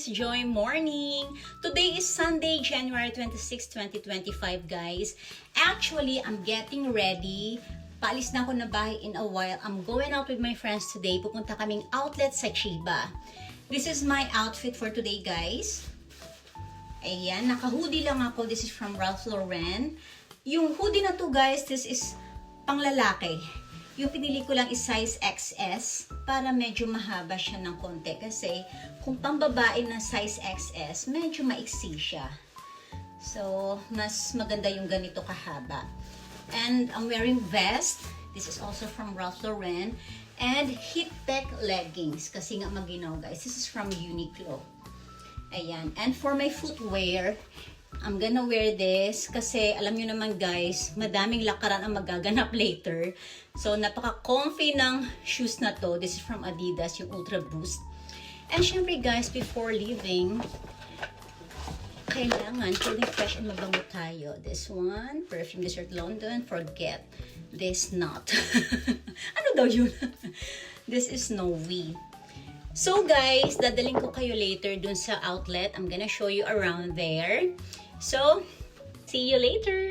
guys! Joy morning! Today is Sunday, January 26, 2025 guys. Actually, I'm getting ready. Paalis na ako na bahay in a while. I'm going out with my friends today. Pupunta kaming outlet sa Chiba. This is my outfit for today guys. Ayan, naka-hoodie lang ako. This is from Ralph Lauren. Yung hoodie na to guys, this is pang lalaki. Yung pinili ko lang is size XS para medyo mahaba siya ng konti. Kasi kung pambabae na size XS, medyo maiksi siya. So, mas maganda yung ganito kahaba. And I'm wearing vest. This is also from Ralph Lauren. And heat tech leggings. Kasi nga maginaw guys. This is from Uniqlo. Ayan. And for my footwear, I'm gonna wear this kasi alam nyo naman guys, madaming lakaran ang magaganap later. So, napaka-comfy ng shoes na to. This is from Adidas, yung Ultra Boost. And syempre guys, before leaving, kailangan feeling fresh and mabango tayo. This one, Perfume Desert London. Forget this not. Ano daw yun? This is Snowy. So guys, dadaling ko kayo later dun sa outlet. I'm gonna show you around there. So, see you later!